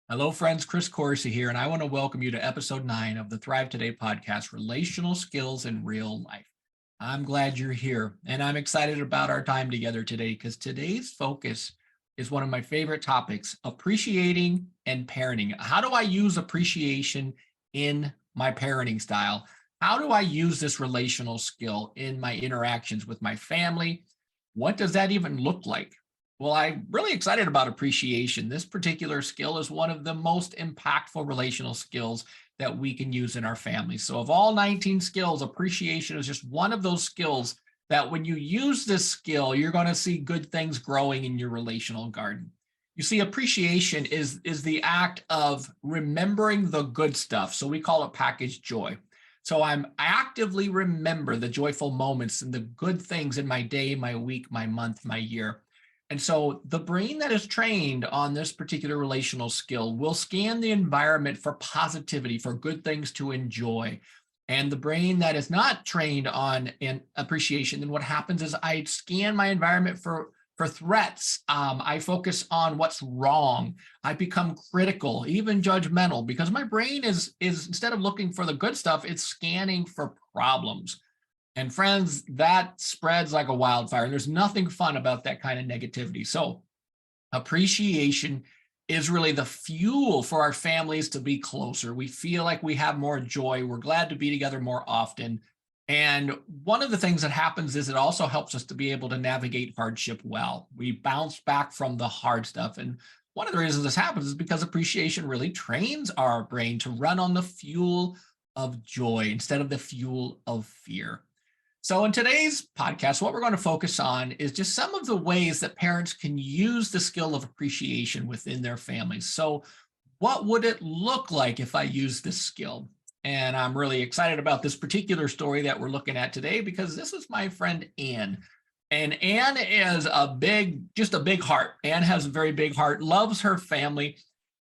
Hello, friends. Chris Corsi here, and I want to welcome you to episode 9 of the Thrive Today podcast, Relational Skills in Real Life. I'm glad you're here, and I'm excited about our time together today because today's focus is one of my favorite topics: appreciating and parenting. How do I use appreciation in my parenting style? How do I use this relational skill in my interactions with my family? What does that even look like? Well, I'm really excited about appreciation. This particular skill is one of the most impactful relational skills that we can use in our families. So, of all 19 skills, appreciation is just one of those skills that when you use this skill, you're going to see good things growing in your relational garden. You see, appreciation is the act of remembering the good stuff. So we call it packaged joy. So I'm actively remember the joyful moments and the good things in my day, my week, my month, my year. And so the brain that is trained on this particular relational skill will scan the environment for positivity, for good things to enjoy. And the brain that is not trained on an appreciation, then what happens is I scan my environment for threats. I focus on what's wrong. I become critical, even judgmental, because my brain is instead of looking for the good stuff, it's scanning for problems. And friends, that spreads like a wildfire. And there's nothing fun about that kind of negativity. So, appreciation is really the fuel for our families to be closer. We feel like we have more joy. We're glad to be together more often. And one of the things that happens is it also helps us to be able to navigate hardship well. We bounce back from the hard stuff. And one of the reasons this happens is because appreciation really trains our brain to run on the fuel of joy instead of the fuel of fear. So, in today's podcast, what we're going to focus on is just some of the ways that parents can use the skill of appreciation within their families. So, what would it look like if I use this skill? And I'm really excited about this particular story that we're looking at today because this is my friend Anne. And Anne is just a big heart. Anne has a very big heart, loves her family,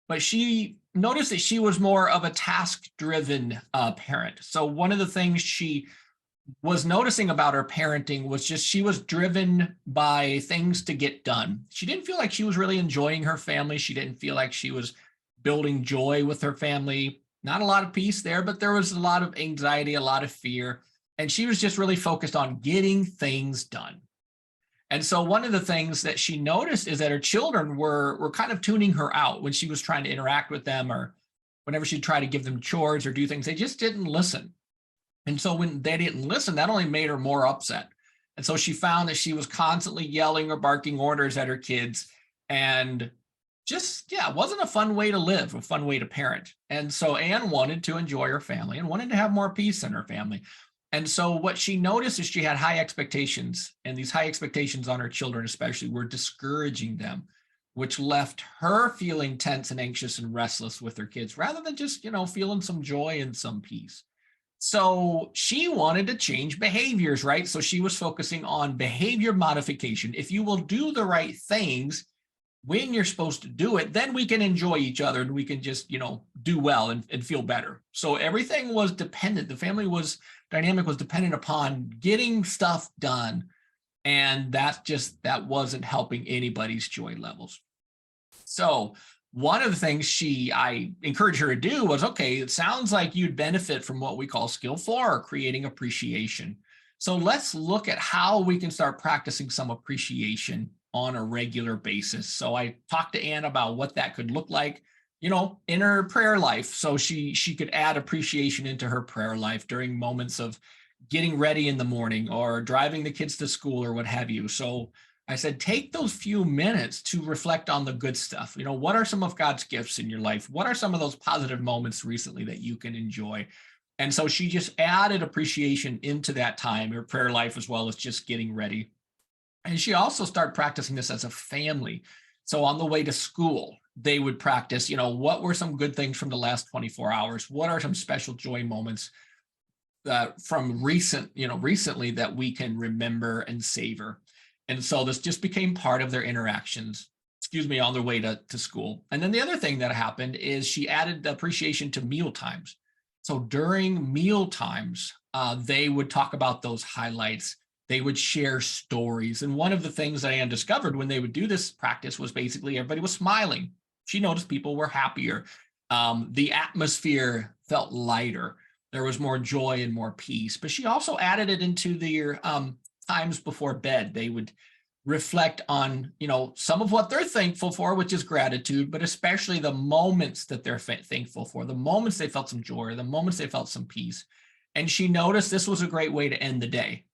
but she noticed that she was more of a task driven parent. So, one of the things she was noticing about her parenting was just she was driven by things to get done. She didn't feel like she was really enjoying her family. She didn't feel like she was building joy with her family. Not a lot of peace there, but there was a lot of anxiety, a lot of fear. And she was just really focused on getting things done. And so one of the things that she noticed is that her children were kind of tuning her out when she was trying to interact with them or whenever she'd try to give them chores or do things, they just didn't listen. And so when they didn't listen, that only made her more upset. And so she found that she was constantly yelling or barking orders at her kids. And just, yeah, it wasn't a fun way to live, a fun way to parent. And so Anne wanted to enjoy her family and wanted to have more peace in her family. And so what she noticed is she had high expectations, and these high expectations on her children, especially, were discouraging them, which left her feeling tense and anxious and restless with her kids rather than just, feeling some joy and some peace. So she wanted to change behaviors, right? So she was focusing on behavior modification. If you will do the right things when you're supposed to do it, then we can enjoy each other and we can just, do well and feel better. So everything was dependent. The family was dynamic was dependent upon getting stuff done. And that wasn't helping anybody's joy levels. So one of the things I encouraged her to do was, okay, it sounds like you'd benefit from what we call skill 4, creating appreciation. So let's look at how we can start practicing some appreciation on a regular basis. So I talked to Anne about what that could look like, in her prayer life. So she could add appreciation into her prayer life during moments of getting ready in the morning or driving the kids to school or what have you. So I said, take those few minutes to reflect on the good stuff. What are some of God's gifts in your life? What are some of those positive moments recently that you can enjoy? And so she just added appreciation into that time, her prayer life, as well as just getting ready. And she also started practicing this as a family. So on the way to school, they would practice, what were some good things from the last 24 hours? What are some special joy moments from recently that we can remember and savor? And so this just became part of their interactions, on their way to school. And then the other thing that happened is she added appreciation to meal times. So during meal times, they would talk about those highlights. They would share stories. And one of the things that Anne discovered when they would do this practice was basically everybody was smiling, She noticed people were happier. The atmosphere felt lighter. There was more joy and more peace. But she also added it into their times before bed. They would reflect on, some of what they're thankful for, which is gratitude, but especially the moments that they're thankful for, the moments they felt some joy, the moments they felt some peace. And she noticed this was a great way to end the day.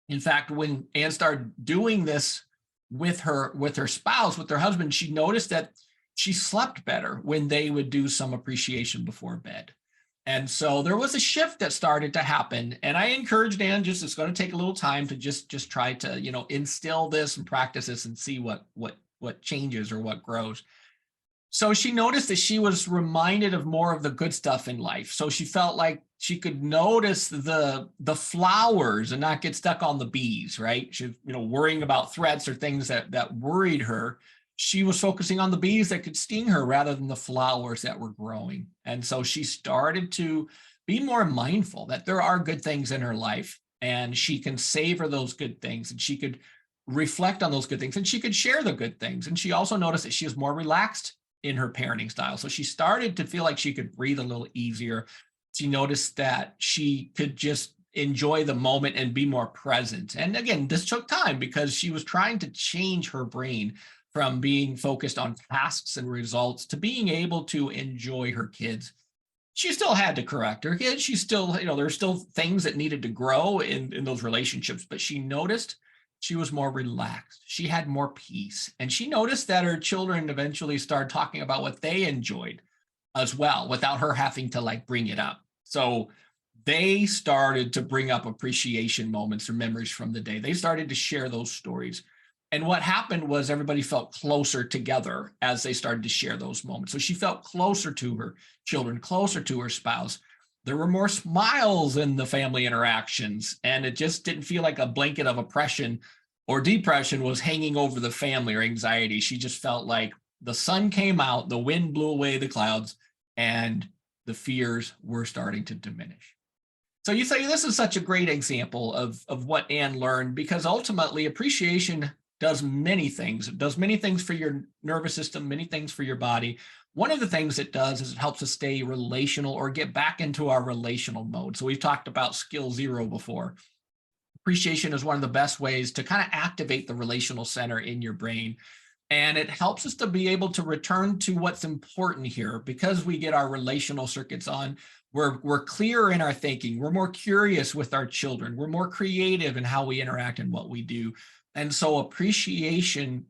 In fact, when Anne started doing this with her spouse, with her husband, she noticed that she slept better when they would do some appreciation before bed. And so there was a shift that started to happen. And I encouraged Anne, it's going to take a little time to just try to, instill this and practice this and see what changes or what grows. So she noticed that she was reminded of more of the good stuff in life. So she felt like she could notice the flowers and not get stuck on the bees, right? She, worrying about threats or things that worried her. She was focusing on the bees that could sting her rather than the flowers that were growing. And so she started to be more mindful that there are good things in her life and she can savor those good things and she could reflect on those good things and she could share the good things. And she also noticed that she was more relaxed in her parenting style. So she started to feel like she could breathe a little easier. She noticed that she could just enjoy the moment and be more present. And again, this took time because she was trying to change her brain from being focused on tasks and results to being able to enjoy her kids. She still had to correct her kids. She still, there's still things that needed to grow in those relationships, but she noticed she was more relaxed. She had more peace. And she noticed that her children eventually started talking about what they enjoyed as well, without her having to bring it up. So they started to bring up appreciation moments or memories from the day. They started to share those stories. And what happened was everybody felt closer together as they started to share those moments. So she felt closer to her children, closer to her spouse. There were more smiles in the family interactions, and it just didn't feel like a blanket of oppression or depression was hanging over the family or anxiety. She just felt like the sun came out, the wind blew away the clouds, and the fears were starting to diminish. So you say this is such a great example of what Anne learned, because ultimately appreciation does many things. It does many things for your nervous system, many things for your body. One of the things it does is it helps us stay relational or get back into our relational mode. So we've talked about skill 0 before. Appreciation is one of the best ways to kind of activate the relational center in your brain. And it helps us to be able to return to what's important here because we get our relational circuits on. We're clearer in our thinking. We're more curious with our children. We're more creative in how we interact and what we do. And so appreciation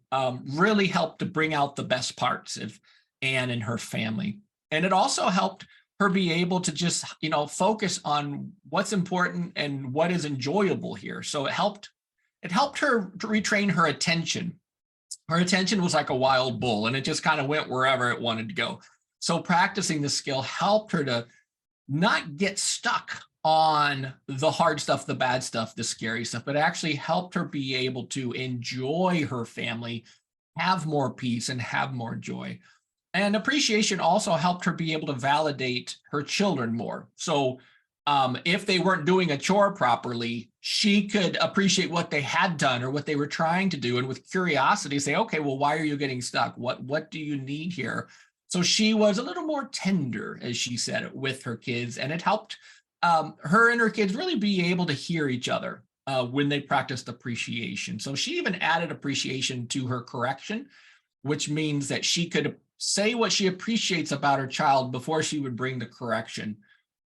really helped to bring out the best parts of Anne and her family. And it also helped her be able to just, focus on what's important and what is enjoyable here. So it helped her to retrain her attention. Her attention was like a wild bull and it just kind of went wherever it wanted to go. So practicing the skill helped her to not get stuck on the hard stuff, the bad stuff, the scary stuff, but actually helped her be able to enjoy her family, have more peace and have more joy. And appreciation also helped her be able to validate her children more. So if they weren't doing a chore properly, she could appreciate what they had done or what they were trying to do. And with curiosity, say, okay, well, why are you getting stuck? What do you need here? So she was a little more tender, as she said, with her kids. And it helped her and her kids really be able to hear each other when they practiced appreciation. So she even added appreciation to her correction, which means that she could say what she appreciates about her child before she would bring the correction.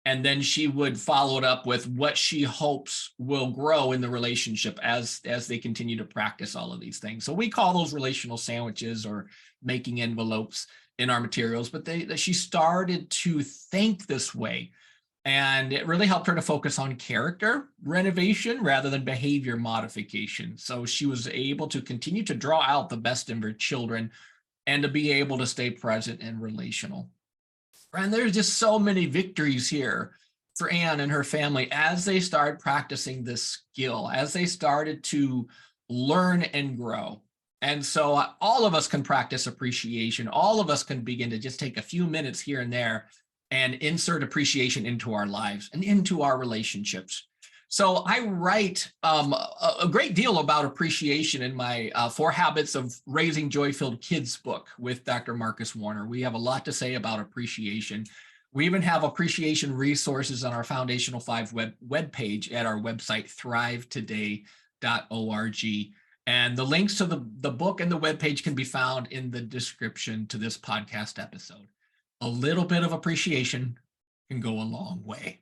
And then she would follow it up with what she hopes will grow in the relationship as they continue to practice all of these things. So we call those relational sandwiches or making envelopes in our materials, but she started to think this way. And it really helped her to focus on character renovation rather than behavior modification. So she was able to continue to draw out the best in her children and to be able to stay present and relational. And there's just so many victories here for Anne and her family as they started practicing this skill, as they started to learn and grow. And so all of us can practice appreciation. All of us can begin to just take a few minutes here and there and insert appreciation into our lives and into our relationships. So I write a great deal about appreciation in my Four Habits of Raising Joy-Filled Kids book with Dr. Marcus Warner. We have a lot to say about appreciation. We even have appreciation resources on our Foundational Five web page at our website, thrivetoday.org. And the links to the book and the webpage can be found in the description to this podcast episode. A little bit of appreciation can go a long way.